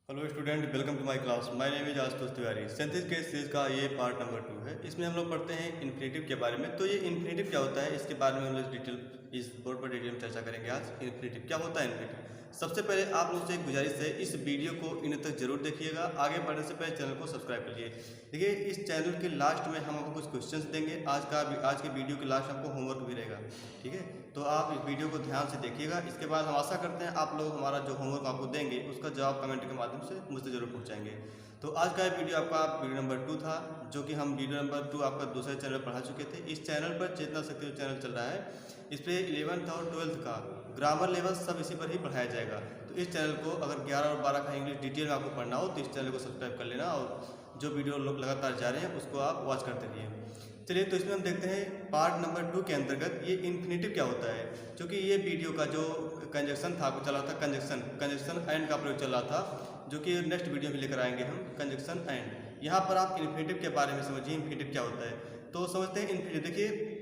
Hello student, welcome to my class. My name is Ashutosh Tiwari. Synthesis के series का ये part number 2 है। इसमें हम लोग पढ़ते हैं इन्फिनेटिव के बारे में। तो ये इन्फिनेटिव क्या होता है, इसके बारे में हम लोग इस बोर्ड पर डिटेल में चर्चा करेंगे। आज इन्फिनेटिव क्या होता है। इन्फिनेटिव सबसे पहले आप लोग से एक गुजारिश है, इस वीडियो को इन तक जरूर देखिएगा। आगे बढ़ने से पहले चैनल को सब्सक्राइब करिए। देखिए, इस चैनल के लास्ट में हम आपको कुछ क्वेश्चंस देंगे। आज के वीडियो के लास्ट आपको होमवर्क भी रहेगा, ठीक है। तो आप इस वीडियो को ध्यान से देखिएगा। इसके बाद हम आशा करते हैं आप लोग हमारा जो होमवर्क आपको देंगे उसका जवाब कमेंट के माध्यम से मुझसे जरूर पहुंचाएंगे। तो आज का वीडियो आपका वीडियो नंबर 2 था, जो कि हम वीडियो नंबर 2 आपका दूसरे चैनल पर पढ़ा चुके थे। इस चैनल पर चेतना शक्ति जो चैनल चल रहा है, इस पर 11th और 12th का ग्रामर लेवल सब इसी पर ही पढ़ाया जाएगा। तो इस चैनल को अगर 11 और 12 का इंग्लिश डिटेल में आपको पढ़ना हो तो इस चैनल को सब्सक्राइब कर लेना, और जो वीडियो लोग लगातार जा रहे हैं उसको आप वॉच करते रहिए। चलिए, तो इसमें हम देखते हैं पार्ट नंबर 2 के अंतर्गत ये इन्फिनेटिव क्या होता है। क्योंकि ये वीडियो का जो कंजक्शन था, चला था कंजक्शन एंड का प्रयोग चल रहा था, जो कि नेक्स्ट वीडियो में लेकर आएंगे हम कंजक्शन एंड। यहाँ पर आप इन्फिनेटिव के बारे में समझिए, इन्फिनेटिव क्या होता है। तो समझते हैं इन्फिनेटिव। देखिए,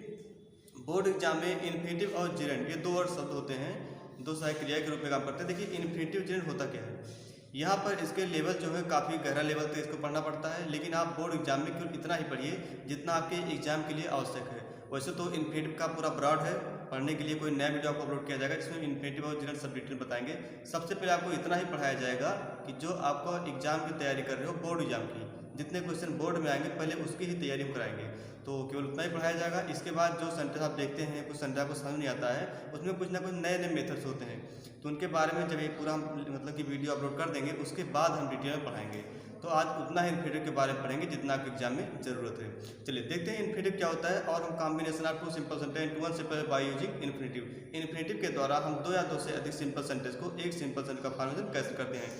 बोर्ड एग्जाम में इन्फिनेटिव और जिरेंड ये दो और शब्द होते हैं, दो सहायक क्रिया के रूप में काम करते हैं। देखिए, इन्फिनेटिव जिरेंड होता क्या है। यहाँ पर इसके लेवल जो है काफ़ी गहरा लेवल तक इसको पढ़ना पड़ता है, लेकिन आप बोर्ड एग्जाम में केवल इतना ही पढ़िए जितना आपके एग्जाम के लिए आवश्यक है। वैसे तो इन्फिनेटिव का पूरा ब्रॉड है, पढ़ने के लिए कोई नया वीडियो आपको अपलोड किया जाएगा जिसमें इन्फिनेटिव और जिरेंड सब डिटेल बताएंगे। सबसे पहले आपको इतना ही पढ़ाया जाएगा कि जो आपको एग्जाम की तैयारी कर रहे हो, बोर्ड एग्जाम की जितने क्वेश्चन बोर्ड में आएंगे पहले उसकी ही तैयारी हम कराएंगे। तो केवल उतना ही पढ़ाया जाएगा। इसके बाद जो सेंटेंस आप देखते हैं, कुछ सेंटेंस आपको समझ नहीं आता है, उसमें कुछ ना कुछ नए नए मेथड्स होते हैं, तो उनके बारे में जब ये पूरा हम मतलब कि वीडियो अपलोड कर देंगे उसके बाद हम डिटेल में पढ़ाएंगे। तो आज उतना ही इन्फिनेटिव के बारे में पढ़ेंगे जितना आपके एग्जाम में जरूरत है। चलिए देखते हैं इन्फिनेटिव क्या होता है। और हम combination of two simple sentence to one simple by using infinitive. Infinitive के द्वारा हम दो या दो से अधिक सिंपल सेंटेंस को एक सिंपल सेंटेंस का फॉर्मेशन कैसे करते हैं।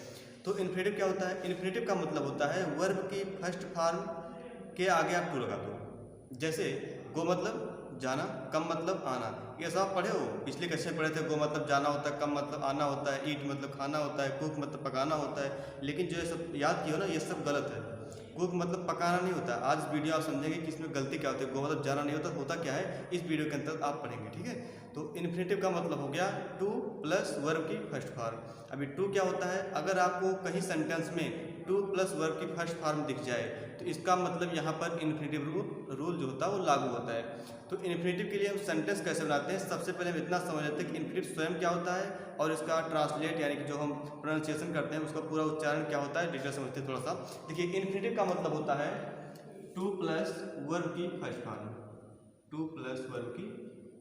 तो इन्फिनेटिव क्या होता है। इन्फिनेटिव का मतलब होता है वर्ब की फर्स्ट फॉर्म के आगे आप टू लगा दो। जैसे गो मतलब जाना, कम मतलब आना। ये सब आप पढ़े हो, पिछले कक्षा पढ़े थे। गो मतलब जाना होता है, कम मतलब आना होता है, ईट मतलब खाना होता है, कुक मतलब पकाना होता है। लेकिन जो ये सब याद किया हो ना, ये सब गलत है। कुक मतलब पकाना नहीं होता। आज वीडियो आप समझेंगे कि इसमें गलती क्या होती है। गो मतलब जाना नहीं होता, होता क्या है इस वीडियो के अंतर्गत आप पढ़ेंगे, ठीक है। तो इन्फिनेटिव का मतलब हो गया टू प्लस वर्ब की फर्स्ट फॉर्म। अभी टू क्या होता है, अगर आपको कहीं सेंटेंस में टू प्लस वर्ब की फर्स्ट फॉर्म दिख जाए तो इसका मतलब यहाँ पर इन्फिनेटिव रूल जो होता है वो लागू होता है। तो इन्फिनेटिव के लिए हम सेंटेंस कैसे बनाते हैं, सबसे पहले हम इतना समझ लेते हैं कि इन्फिनेटिव स्वयं क्या होता है और इसका ट्रांसलेट यानी कि जो हम प्रोनाउंसिएशन करते हैं उसका पूरा उच्चारण क्या होता है, डिटेल समझते हैं थोड़ा सा। देखिए, इन्फिनेटिव का मतलब होता है टू प्लस वर्ब की first form, two plus verb की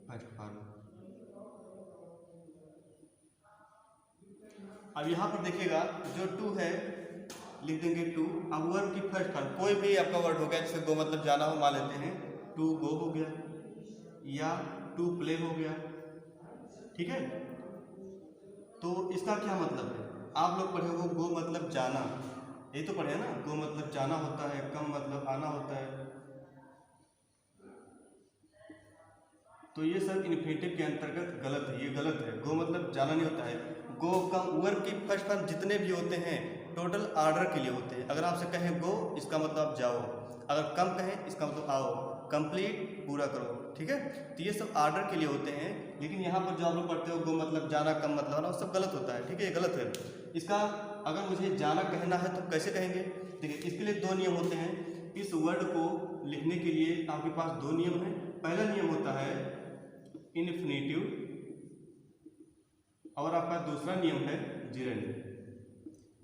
फर्स्ट फॉर्म। अब यहाँ पर देखिएगा जो टू है लिख देंगे टू। अब वर्ब की फर्स्ट फॉर्म कोई भी आपका वर्ड हो गया, जैसे गो मतलब जाना हो, मान लेते हैं टू गो हो गया या टू प्ले हो गया, ठीक है। तो इसका क्या मतलब है, आप लोग पढ़े हो गो मतलब जाना, यही तो पढ़े ना। गो मतलब जाना होता है, कम मतलब आना होता है। तो ये सब इन्फिनेटिव के अंतर्गत गलत है, ये गलत है। गो मतलब जाना नहीं होता है। गो कम वर्ब की फर्स्ट फॉर्म जितने भी होते हैं टोटल ऑर्डर के लिए होते हैं। अगर आपसे कहें गो, इसका मतलब आप जाओ। अगर कम कहें, इसका मतलब आओ, कंप्लीट पूरा करो, ठीक है। तो ये सब ऑर्डर के लिए होते हैं। लेकिन यहाँ पर जो आप लोग पढ़ते हो गो मतलब जाना, कम मतलब आना, वो सब गलत होता है, ठीक है, ये गलत है। इसका अगर मुझे जाना कहना है तो कैसे कहेंगे। देखिए, इसके लिए दो नियम होते हैं। इस वर्ड को लिखने के लिए आपके पास दो नियम है। पहला नियम होता है इन्फिनेटिव और आपका दूसरा नियम है जिरेंड।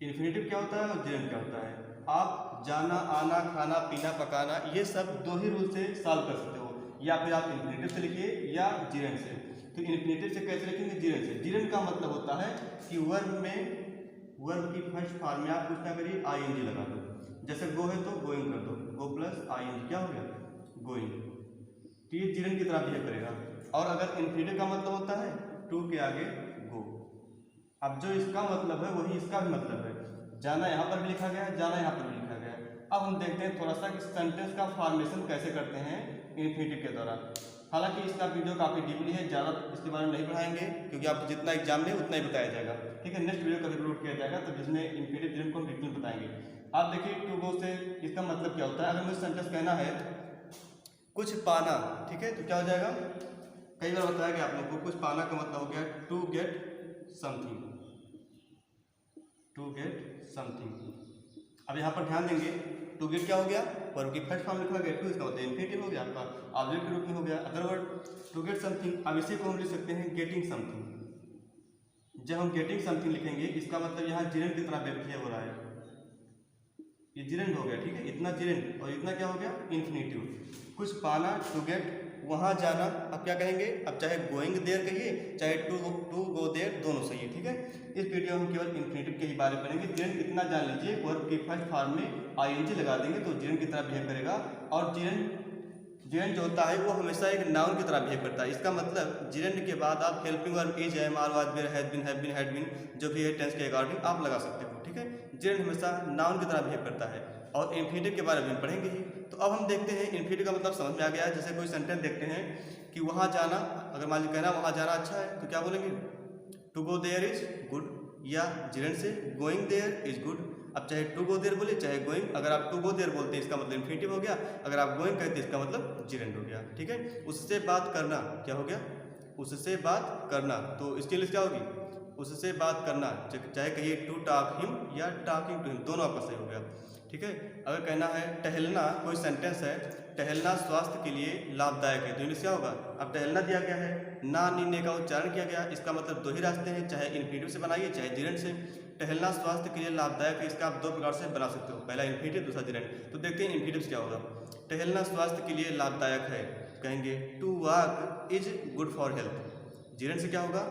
इन्फिनेटिव क्या होता है और जिरेंड क्या होता है। आप जाना, आना, खाना, पीना, पकाना, ये सब दो ही रूल से सॉल्व कर सकते हो। या फिर आप इन्फिनेटिव से लिखिए या जिरेंड से। तो इन्फिनेटिव से कैसे लिखेंगे, जिरेंड से। जिरेंड का मतलब होता है कि वर्ब की फर्स्ट फॉर्म में आप कुछ ना करिए, आईएनजी लगा दो। जैसे गो है तो गोइंग कर दो, गो प्लस आईएनजी क्या हो गया, गोइंग। तो ये जिरेंड की तरह बिहेव करेगा। और अगर इन्फिनेटिव का मतलब होता है टू के आगे गो। अब जो इसका मतलब है वही इसका भी मतलब है। जाना यहाँ पर भी लिखा गया है, जाना यहाँ पर भी लिखा गया है। अब हम देखते हैं थोड़ा सा कि सेंटेंस का फॉर्मेशन कैसे करते हैं इन्फिनेटिव के द्वारा। हालांकि इसका वीडियो काफ़ी डीपली है, ज़्यादा इसके बारे में नहीं पढ़ाएंगे क्योंकि आपको जितना एग्जाम में उतना ही बताया जाएगा, ठीक है। नेक्स्ट वीडियो कभी अपलोड किया जाएगा तो जिसमें इन्फिनेटिव जिरेंड को हम डिटेल बताएंगे। आप देखिए टू गो से इसका मतलब क्या होता है। अगर मुझे सेंटेंस कहना है कुछ पाना, ठीक है, तो क्या हो जाएगा, कई बार बताया गया आप लोग को, कुछ पाना का मतलब हो गया to get something. To get something. अब यहाँ पर ध्यान देंगे, टू गेट क्या हो गया, वर्ब की फर्स्ट फॉर्म लिखा गया, टू इसका मतलब इन्फिनिटिव हो गया, आपका ऑब्जेक्ट के रूप में हो गया। Other word to get something. अब इसी को हम लिख सकते हैं गेटिंग समथिंग। जब हम गेटिंग समथिंग लिखेंगे इसका मतलब यहाँ जिरेंट की तरह बिहेव हो रहा है, ये जिरेंट हो गया, ठीक है, इतना जिरेंट और इतना क्या हो गया, इन्फिनिटिव। कुछ पाना, टू गेट, वहाँ जाना। अब क्या कहेंगे, अब चाहे गोइंग देयर कहिए चाहे टू गो देयर, दोनों सही है, ठीक है। इस वीडियो में हम केवल इन्फिनिटिव के ही बारे में पढ़ेंगे। जिरेंट इतना जान लीजिए, वर्ब की फर्स्ट फॉर्म में आईएनजी लगा देंगे तो जिरेंट की तरह बिहेव करेगा। और जिरेंट जो होता है वो हमेशा एक नाउन की तरह बिहेव करता है। इसका मतलब जिरेंट के बाद आप helping verb is, am, are, was, were, has been, had been, जो भी है टेंस के अकॉर्डिंग आप लगा सकते हो, ठीक है। जिरेंट हमेशा नाउन की तरह बिहेव करता है। और इन्फिनिटिव के बारे में पढ़ेंगे ही। तो अब हम देखते हैं इन्फिनिटिव का मतलब समझ में आ गया है। जैसे कोई सेंटेंस देखते हैं कि वहाँ जाना, अगर मान लीजिए कहना वहाँ जाना अच्छा है तो क्या बोलेंगे, to go there is good, या जिरेंट से गोइंग देयर इज गुड। अब चाहे टू गो देयर बोले चाहे गोइंग, अगर आप टू गो देयर बोलते हैं इसका मतलब इन्फिनिटिव हो गया, अगर आप गोइंग कहते हैं इसका मतलब जिरेंट हो गया, ठीक है। उससे बात करना क्या हो गया, उससे बात करना, तो इसके लिए क्या होगी, उससे बात करना, चाहे कहिए टू टॉक हिम या टॉकिंग टू हिम, दोनों आपका सही हो गया, ठीक है। अगर कहना है टहलना, कोई सेंटेंस है टहलना स्वास्थ्य के लिए लाभदायक है, तो इंग्लिश क्या होगा, अब टहलना दिया गया है, ना नीने का उच्चारण किया गया, इसका मतलब दो ही रास्ते हैं, चाहे इन्फिनिटिव से बनाइए चाहे जिरेंट से। टहलना स्वास्थ्य के लिए लाभदायक है, इसका आप दो प्रकार से बना सकते हो, पहला इन्फिनिटिव दूसरा जिरेंट। तो देखते हैं इन्फिनिटिव से क्या होगा। टहलना स्वास्थ्य के लिए लाभदायक है, कहेंगे to walk is good for health. Gerund से क्या होगा,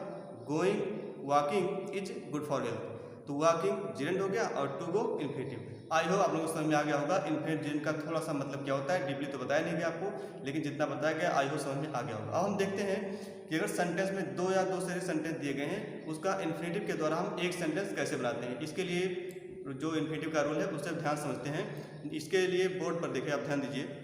going, walking is good for health, तो वॉकिंग जिरेंट हो गया और to go infinitive. I hope आप लोगों को समझ में आ गया होगा इन्फिनिट जिरेंट का थोड़ा सा मतलब क्या होता है, डीपली तो बताया नहीं गया आपको, लेकिन जितना बताया गया आई होप समझ में आ गया होगा। अब हम देखते हैं कि अगर सेंटेंस में दो या दो से सेंटेंस दिए गए हैं उसका इन्फिनिटिव के द्वारा हम एक सेंटेंस कैसे बनाते हैं। इसके लिए जो इन्फिनिटिव का रूल है उससे ध्यान समझते हैं। इसके लिए बोर्ड पर देखिए, आप ध्यान दीजिए,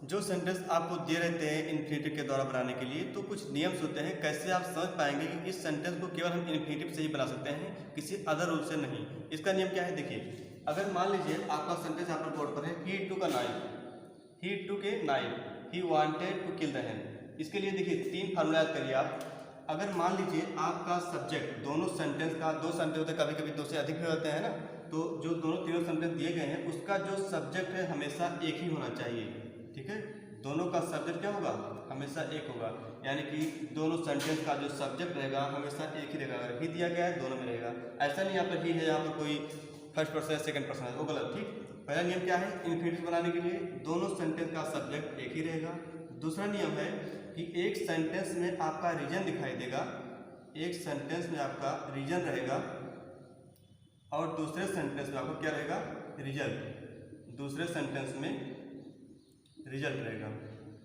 जो सेंटेंस आपको दिए रहते हैं इन्फिनिटिव के द्वारा बनाने के लिए, तो कुछ नियम्स होते हैं, कैसे आप समझ पाएंगे कि इस सेंटेंस को केवल हम इन्फिनिटिव से ही बना सकते हैं, किसी अदर रूल से नहीं। इसका नियम क्या है, देखिए, अगर मान लीजिए आपका सेंटेंस यहाँ पर बोर्ड पर है, he took a knife, he took knife, he wanted to kill the hen. इसके लिए देखिए तीन फार्मूला याद करिए आप। अगर मान लीजिए आपका सब्जेक्ट दोनों सेंटेंस का, दो सेंटेंस होते हैं, कभी कभी दो से अधिक भी होते हैं ना, तो जो दोनों तीनों सेंटेंस दिए गए हैं उसका जो सब्जेक्ट है हमेशा एक ही होना चाहिए, ठीक है। दोनों का सब्जेक्ट क्या होगा, हमेशा एक होगा, यानी कि दोनों सेंटेंस का जो सब्जेक्ट रहेगा हमेशा एक ही रहेगा। अगर ही दिया गया है दोनों में रहेगा, ऐसा नहीं यहाँ पर ही है, यहाँ पर कोई फर्स्ट पर्सन है सेकंड पर्सन है, वो गलत, ठीक। पहला नियम क्या है इन्फिनिटिव बनाने के लिए, दोनों सेंटेंस का सब्जेक्ट एक ही रहेगा। दूसरा नियम है कि एक सेंटेंस में आपका रीजन दिखाई देगा, एक सेंटेंस में आपका रीजन रहेगा और दूसरे सेंटेंस में आपको क्या रहेगा, रिजल्ट, दूसरे सेंटेंस में रिजल्ट रहेगा।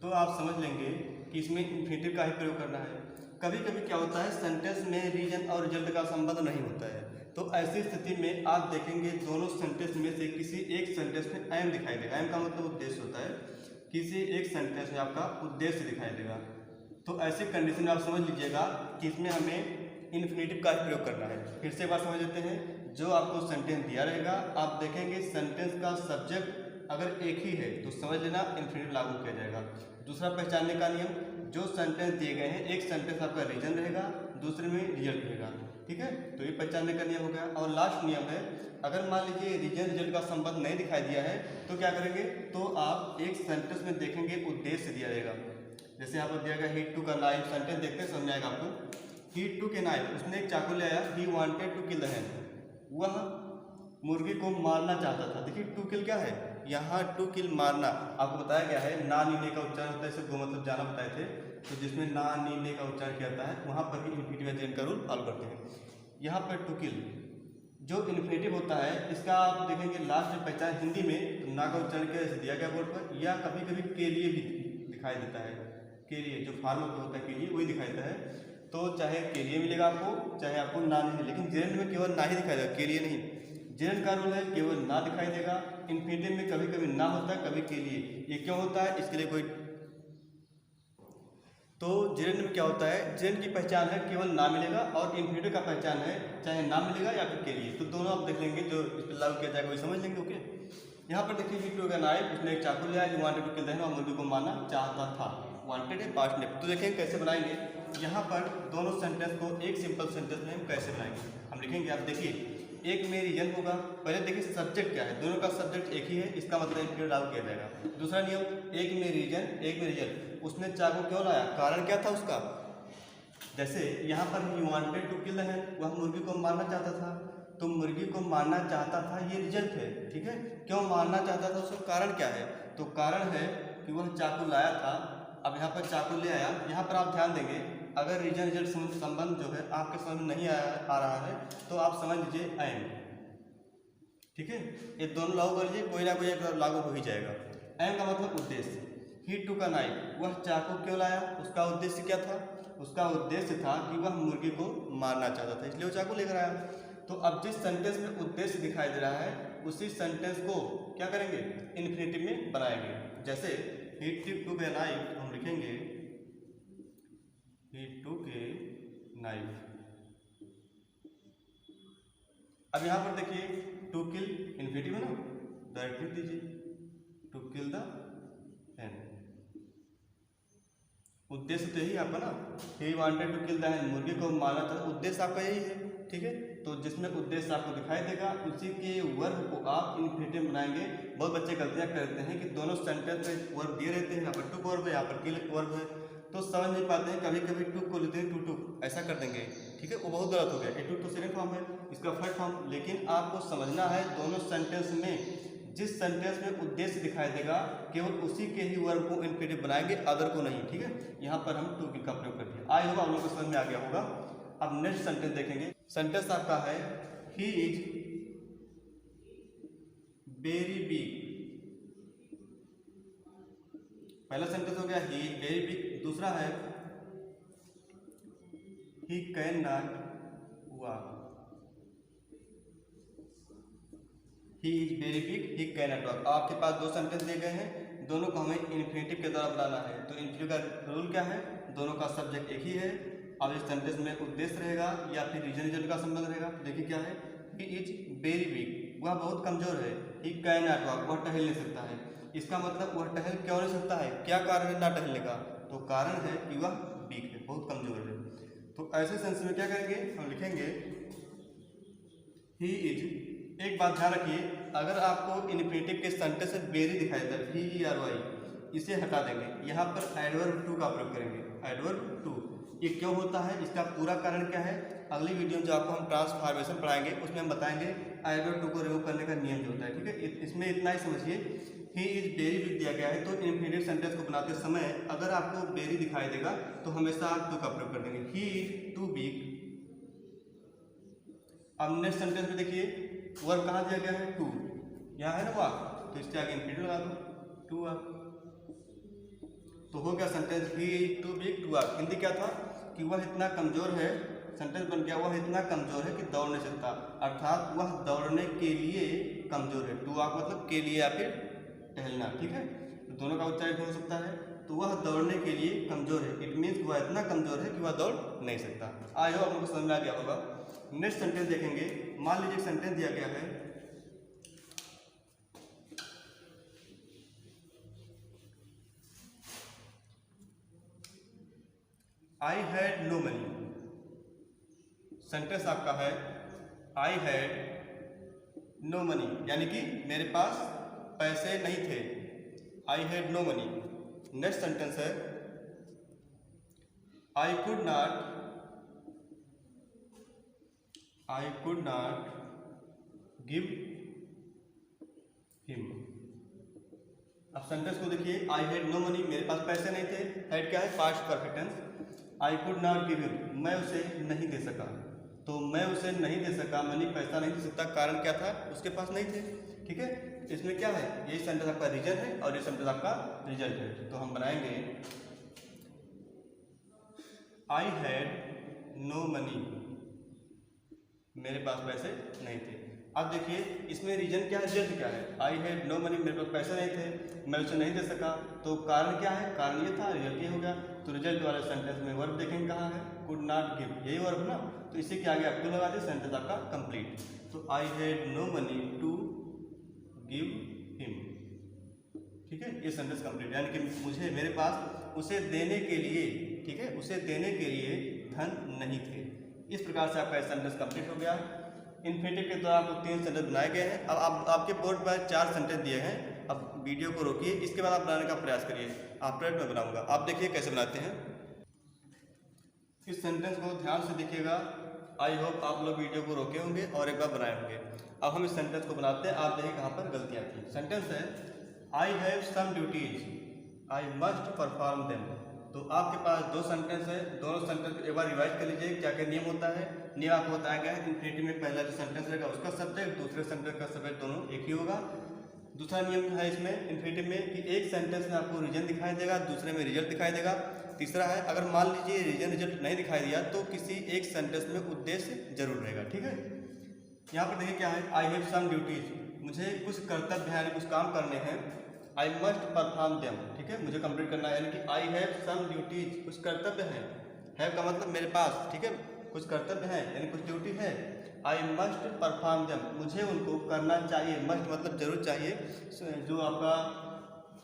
तो आप समझ लेंगे कि इसमें इन्फिनिटिव का ही प्रयोग करना है। कभी कभी क्या होता है सेंटेंस में रीजन और रिजल्ट का संबंध नहीं होता है, तो ऐसी स्थिति में आप देखेंगे दोनों सेंटेंस में से किसी एक सेंटेंस में एम दिखाई देगा, एम का मतलब उद्देश्य होता है, किसी एक सेंटेंस में आपका उद्देश्य दिखाई देगा। तो ऐसी कंडीशन में आप समझ लीजिएगा कि इसमें हमें इन्फिनिटिव का ही प्रयोग करना है। फिर से बात समझ लेते हैं, जो आपको सेंटेंस दिया रहेगा आप देखेंगे सेंटेंस का सब्जेक्ट अगर एक ही है तो समझ लेना इन्फिनिटिव लागू किया जाएगा। दूसरा पहचानने का नियम, जो सेंटेंस दिए गए हैं एक सेंटेंस आपका रीजन रहेगा दूसरे में रिजल्ट रहेगा, ठीक है, तो ये पहचानने का नियम हो गया। और लास्ट नियम है, अगर मान लीजिए रीजन रिजल्ट का संबंध नहीं दिखाई दिया है तो क्या करेंगे, तो आप एक सेंटेंस में देखेंगे उद्देश्य दिया रहेगा। जैसे यहाँ पर दिया गया ही टू का नाइफ, सेंटेंस देखते समझ आएगा आपको, ही टू के नाइफ, उसने एक चाकू ले आया, he wanted to kill the hen, वह मुर्गी को मारना चाहता था। देखिए टू किल क्या है, यहाँ टू किल मारना आपको बताया गया है, ना नीने का उच्चारण होता है, इसे गो मतलब जाना बताए थे, तो जिसमें ना नीने का उच्चारण किया जाता है वहाँ पर ही इन्फिनिटिव जिरेंट का रूल फॉलो करते हैं। यहाँ पर टू किल जो इन्फिनिटिव होता है इसका आप देखेंगे लास्ट में पहचान हिंदी में, तो ना का उच्चारण कैसे दिया गया बोर्ड पर, या कभी कभी के लिए भी दिखाई देता है, के लिए जो फार्मल होता है के लिए वही दिखाई देता है। तो चाहे के लिए मिलेगा आपको चाहे आपको ना नहीं, लेकिन जिरेंट में केवल ना ही दिखाई देगा, के लिए नहीं। जिरेंट का रूल है केवल ना दिखाई देगा, इन्फिनिटिव में कभी कभी ना होता है कभी के लिए। ये क्यों होता है, इसके लिए कोई, तो जिरेंट में क्या होता है, जिरेंट की पहचान है केवल ना मिलेगा और इन्फिनिटिव का पहचान है चाहे ना मिलेगा या फिर के लिए, तो दोनों आप देख लेंगे, जो इस पर लागू किया जाएगा वही समझ लेंगे। ओके, यहाँ पर देखिए ही टू का नाइफ, उसने एक चाकू लिया, he wanted to kill the hen, और मुर्गी को मारना चाहता था। वांटेड है पास्ट नेम। तो देखें कैसे बनाएंगे। यहाँ पर दोनों सेंटेंस को एक सिंपल सेंटेंस में हम कैसे बनाएंगे, हम लिखेंगे। आप देखिए एक में रीजन होगा, पहले देखिए सब्जेक्ट क्या है, दोनों का सब्जेक्ट एक ही है, इसका मतलब इंक्लूड लागू किया जाएगा। दूसरा नियम, एक में रीजन एक में रिजल्ट। उसने चाकू क्यों लाया, कारण क्या था उसका। जैसे यहाँ पर ही वांटेड टू किल है, वह मुर्गी को मारना चाहता था, तो मुर्गी को मारना चाहता था ये रिजल्ट है, ठीक है। क्यों मारना चाहता था, उसका कारण क्या है, तो कारण है कि वह चाकू लाया था। अब यहाँ पर चाकू ले आया, यहाँ पर आप ध्यान देंगे अगर रीजन रिजल्ट संबंध जो है आपके समझ में नहीं आ रहा है तो आप समझ लीजिए एंड, ठीक है। ये दोनों लागू कर लीजिए, कोई ना कोई एक लागू हो ही जाएगा। एंड का मतलब उद्देश्य। ही टू का नाइफ, वह चाकू क्यों लाया, उसका उद्देश्य क्या था, उसका उद्देश्य था कि वह मुर्गी को मारना चाहता था, इसलिए वो चाकू लेकर आया। तो अब जिस सेंटेंस में उद्देश्य दिखाई दे रहा है उसी सेंटेंस को क्या करेंगे, इन्फिनेटिव में बनाएंगे। जैसे ही टू के नाइफ, हम लिखेंगे ही टू के नाइफ। अब यहाँ पर देखिए टू किल इन्फिनेटिव है ना, डायरेक्ट लिख दीजिए टू किल द हैन। उद्देश्य तो यही आपका ना, he wanted to kill the hen, मुर्गी को मारना था, उद्देश्य आपका यही है, ठीक है। तो जिसमें उद्देश्य आपको दिखाई देगा उसी के वर्ब को आप इन्फिनेटिव बनाएंगे। बहुत बच्चे गलतियां करते हैं कि दोनों सेंटेंस में वर्ब दिए रहते हैं, यहाँ पर टू वर्ब है, यहाँ पर किल वर्ब है, तो समझ नहीं पाते हैं। कभी कभी टू को लेते हैं टू टू ऐसा कर देंगे, ठीक है, वो बहुत गलत हो गया। ए टू तो सेकंड फॉर्म है, इसका फर्स्ट फॉर्म। लेकिन आपको समझना है दोनों सेंटेंस में जिस सेंटेंस में उद्देश्य दिखाई देगा केवल उसी के ही वर्ब को इन्फिनेटिव बनाएंगे, अदर को नहीं, ठीक है। यहाँ पर हम टू का प्रयोग कर दिया। आई होगा आप लोगों को समझ में आ गया होगा। अब नेक्स्ट सेंटेंस देखेंगे। सेंटेंस आपका है ही इज वेरी बिग। पहला सेंटेंस हो गया ही इज वेरी बिग। दूसरा है he can not walk. He is very big, he can not walk. आपके पास दो सेंटेंस दिए गए हैं, दोनों को हमें इन्फिनेटिव के द्वारा बनाना है। तो इन्फिनेटिव का रूल क्या है, दोनों का सब्जेक्ट एक ही है। अब इस सेंटेंस में उद्देश्य रहेगा या फिर रीजन रिजल्ट का संबंध रहेगा। तो देखिए क्या है, ही इज वेरी बिग, वह बहुत कमजोर है। ही कैन नॉट वॉक, वह टहल नहीं सकता है। इसका मतलब वह टहल क्यों नहीं सकता है, क्या कारण है ना टहलने का, तो कारण है कि वह वीक है, बहुत कमजोर है। तो ऐसे सेंस में क्या करेंगे, हम लिखेंगे ही इज। एक बात ध्यान रखिए, अगर आपको इन्फिनेटिव के सेंटेंस से वेरी दिखाई देता है ही आर वाई, इसे हटा देंगे, यहाँ पर एडवर्ब टू का प्रयोग करेंगे। एडवर्ब टू ये क्यों होता है, इसका पूरा कारण क्या है, अगली वीडियो में जो आपको हम ट्रांसफॉर्मेशन पढ़ाएंगे उसमें हम बताएंगे एडवर्ब टू को रिमूव करने का नियम जो होता है, ठीक है। इसमें इतना ही समझिए, ही इज वेरी बिग दिया गया है तो इन्फिनेटिव सेंटेंस को बनाते समय अगर आपको वेरी दिखाई देगा तो हमेशा आप टू का प्रयोग कर देंगे, ही इज टू बिग। अब नेक्स्ट सेंटेंस में देखिए वर्ब कहाँ दिया गया है, टू, यहाँ है ना वॉक, तो इसके आगे इन्फिनेटिव लगा दो, टू वॉक। तो हो गया sentence he is too big to walk. Hindi क्या था कि वह इतना कमजोर है, सेंटेंस बन गया वह इतना कमजोर है कि दौड़ नहीं सकता, अर्थात वह दौड़ने के लिए कमजोर है। टू वॉक मतलब के लिए या फिर टहलना, ठीक है। तो दोनों का उच्चारण हो सकता है। तो वह दौड़ने के लिए कमजोर है, इट मीन्स वह इतना कमजोर है कि वह दौड़ नहीं सकता। आई होप आप लोगों को समझ में आ गया होगा। नेक्स्ट सेंटेंस देखेंगे। मान लीजिए सेंटेंस दिया गया है I had no money. Sentence आपका है आई हैड नो मनी, यानी कि मेरे पास पैसे नहीं थे, I had no money. Next sentence है I could not give him. अब सेंटेंस को देखिए, आई हैड नो मनी, मेरे पास पैसे नहीं थे, हैड क्या है past perfect tense. I could not give him, मैं उसे नहीं दे सका, तो मैं उसे नहीं दे सका, मनी पैसा नहीं दे सकता, कारण क्या था, उसके पास नहीं थे, ठीक है। इसमें क्या है, ये सेंटेंस आपका रीजन है और ये सेंटेंस आपका रिजल्ट है। तो हम बनाएंगे आई हैड नो मनी, मेरे पास पैसे नहीं थे। अब देखिए इसमें रीजन क्या है, रिजल्ट क्या है, आई हैड नो मनी, मेरे पास पैसे नहीं थे, मैं उसे नहीं दे सका, तो कारण क्या है, कारण ये था, रिजल्ट ये हो गया। तो रिजल्ट वाले सेंटेंस में वर्ब देखेंगे कहाँ है, कुड नॉट गिव, यही वर्ब ना, तो इसी के आगे आपको लगा दिया, सेंटेंस आपका कंप्लीट। तो I had no money to give him, ठीक है। ठीक है, ये सेंटेंस कंप्लीट, यानी कि मुझे, मेरे पास उसे देने के लिए, ठीक है, उसे देने के लिए धन नहीं थे। इस प्रकार से आपका सेंटेंस कंप्लीट हो गया। इन्फिनेटिव के द्वारा आपको 3 सेंटेंस बनाए गए हैं। अब आपके बोर्ड पर 4 सेंटेंस दिए हैं। अब वीडियो को रोकिए, इसके बाद आप बनाने का प्रयास करिए। आफ्टर मैं बनाऊंगा, आप देखिए कैसे बनाते हैं। इस सेंटेंस को ध्यान से देखिएगा। आई होप आप लोग वीडियो को रोके होंगे और एक बार बनाए होंगे। अब हम इस सेंटेंस को बनाते हैं। आप देखिए कहाँ पर गलतियाँ थी। सेंटेंस है I have some duties, I must perform them. तो आपके पास 2 सेंटेंस है, दोनों सेंटेंस एक बार रिवाइज कर लीजिए। क्या क्या नियम होता है। नियम आपको बताया गया है। इन्फिनेटिव में पहला जो सेंटेंस रहेगा उसका सब्जेक्ट, दूसरे सेंटेंस का सब्जेक्ट, दोनों एक ही होगा। दूसरा नियम है इसमें इन्फिनेटिव में कि एक सेंटेंस में आपको रीजन दिखाई देगा, दूसरे में रिजल्ट दिखाई देगा। तीसरा है अगर मान लीजिए रीजन रिजल्ट नहीं दिखाई दिया तो किसी एक सेंटेंस में उद्देश्य जरूर रहेगा। ठीक है, यहाँ पर देखिए क्या है, आई हैव सम ड्यूटीज, मुझे कुछ कर्तव्य है, कुछ काम करने हैं। आई मस्ट परफॉर्म देम, ठीक है, मुझे कंप्लीट करना है, यानी कि आई हैव सम ड्यूटीज, कुछ कर्तव्य हैं। हैव का मतलब मेरे पास, ठीक है, कुछ कर्तव्य है यानी कुछ ड्यूटी है। आई मस्ट परफॉर्म देम, मुझे उनको करना चाहिए। मस्ट मतलब जरूर चाहिए, जो आपका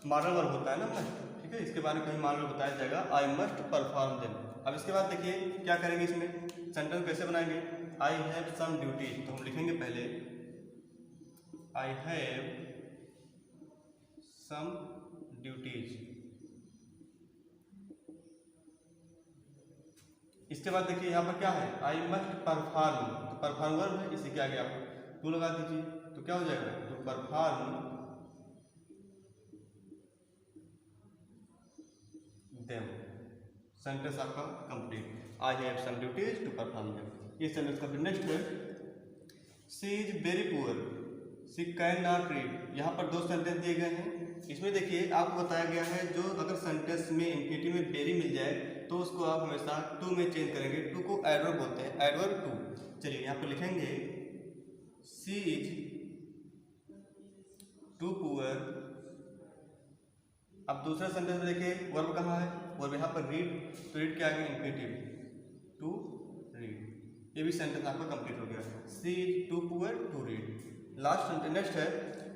मॉडल वर्ब होता है ना मस्ट, ठीक है, इसके बारे में कहीं मॉडल बताया जाएगा। आई मस्ट परफॉर्म देम। अब इसके बाद देखिए क्या करेंगे, इसमें सेंटेंस कैसे बनाएंगे। आई हैव सम ड्यूटीज, तो हम लिखेंगे पहले आई हैव सम ड्यूटीज। इसके बाद देखिए यहाँ पर क्या है, आई मस्ट परफॉर्म, तो परफॉर्म वर्ब है, इसी के आगे आप टू लगा दीजिए, तो क्या हो जाएगा, टू परफॉर्म देम। सेंटेंस आपका complete. I have some duties to perform them, ये सेंटेंस का। फिर नेक्स्ट है she is very poor, she can not read. यहाँ पर 2 सेंटेंस दिए गए हैं। इसमें देखिए आपको बताया गया है जो अगर सेंटेंस में इन्फिनेटिव में वेरी मिल जाए तो उसको आप हमेशा टू में चेंज करेंगे। टू को एडवर्ब बोलते हैं, एडवर्ब टू। चलिए यहाँ पर लिखेंगे शी इज टू पुअर। अब दूसरा सेंटेंस में देखिए वर्ब कहाँ है, वर्ब यहाँ पर रीड, तो रीड के आगे इन्फिनेटिव टू रीड। ये भी सेंटेंस आपका कंप्लीट हो गया। She is too poor to read. Last sentence next है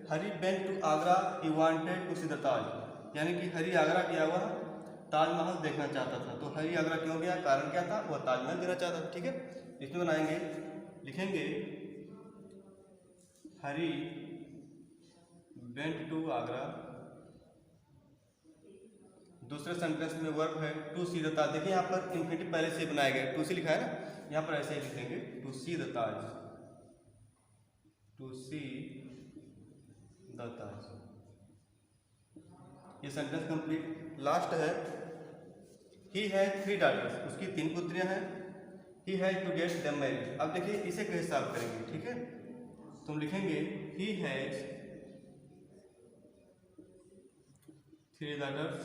Hari went to Agra, he wanted to see the Taj. यानी कि हरी आगरा गया हुआ ताजमहल देखना चाहता था। तो हरी आगरा क्यों गया, कारण क्या था, वह ताजमहल देखना चाहता था। ठीक है, इसमें बनाएंगे, लिखेंगे हरी वेंट टू आगरा। दूसरे सेंटेंस में वर्ब है टू सी द ताज। देखिए यहाँ पर इन्फिनेटिव पहले से बनाया गया, टू सी लिखा है ना, यहाँ पर ऐसे ही लिखेंगे to see the Taj, to see the Taj. ये सेंटेंस कंप्लीट। लास्ट है ही हैज 3 daughters, उसकी 3 पुत्रियां हैं। He has to get them married. अब देखिए इसे कैसे सॉल्व करेंगे, ठीक है, तो हम लिखेंगे ही हैज 3 daughters,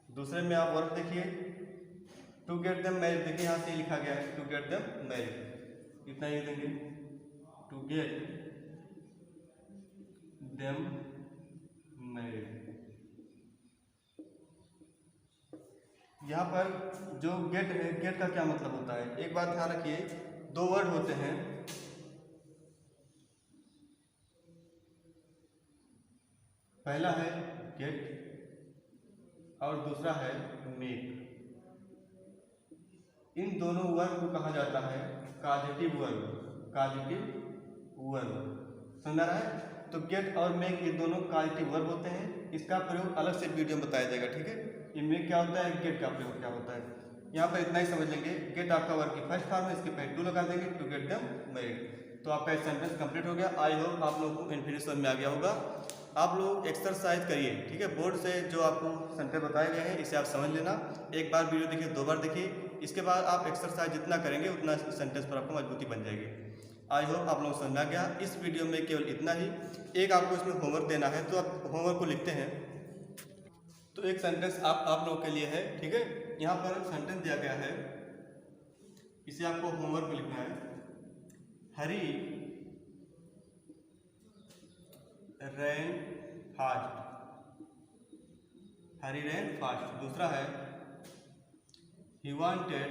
दूसरे में आप वर्ब देखिए टू गेट देम मैरिड। देखिए यहाँ से लिखा गया है टू गेट देम मैरिड, इतना ही देंगे टू गेट देम मैरिड। यहाँ पर जो गेट है, गेट का क्या मतलब होता है, एक बात ध्यान रखिए, 2 वर्ड होते हैं। पहला है गेट और दूसरा है मेक। इन दोनों वर्ब को कहा जाता है काजेटिव वर्ब, काजेटिव वर्ब। समझ आ रहा है। तो गेट और मेक ये दोनों काजेटिव वर्ब होते हैं। इसका प्रयोग अलग से वीडियो में बताया जाएगा। ठीक है, ये मेक क्या होता है, गेट का प्रयोग क्या होता है। यहाँ पर इतना ही समझ लेंगे। गेट आपका वर्ब की फर्स्ट फॉर्म है, इसके पहले टू लगा देंगे, टू गेट देम मैरिड। तो आपका सेंटेंस कंप्लीट हो गया। आई होप आप लोगों को इन्फिनेटिव समझ में आ गया होगा। आप लोग एक्सरसाइज करिए, ठीक है, बोर्ड से जो आपको सेंटेंस बताए गए हैं इसे आप समझ लेना। एक बार वीडियो देखिए, 2 बार देखिए, इसके बाद आप एक्सरसाइज जितना करेंगे उतना सेंटेंस पर आपको मजबूती बन जाएगी। आई होप आप लोग समझ आ गया। इस वीडियो में केवल इतना ही। एक आपको इसमें होमवर्क देना है, तो आप होमवर्क को लिखते हैं। तो एक सेंटेंस आप लोगों के लिए है, ठीक है, यहाँ पर सेंटेंस दिया गया है, इसे आपको होमवर्क में लिखना है। Hari ran fast, Hari ran fast. दूसरा है he wanted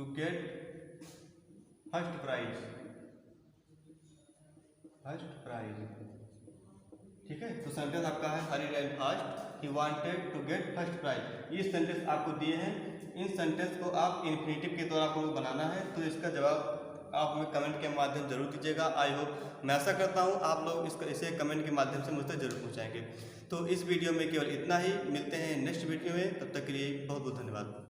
to get first prize. ठीक है, तो सेंटेंस आपका है Hari ran fast, he wanted to get first prize. ये सेंटेंस आपको दिए हैं, इन सेंटेंस को आप इन्फिनेटिव के द्वारा आपको बनाना है। तो इसका जवाब आप हमें कमेंट के माध्यम जरूर दीजिएगा। आई होप मैं ऐसा करता हूँ आप लोग इसे कमेंट के माध्यम से मुझ तक जरूर पहुँचाएंगे। तो इस वीडियो में केवल इतना ही, मिलते हैं नेक्स्ट वीडियो में, तब तक के लिए बहुत बहुत धन्यवाद।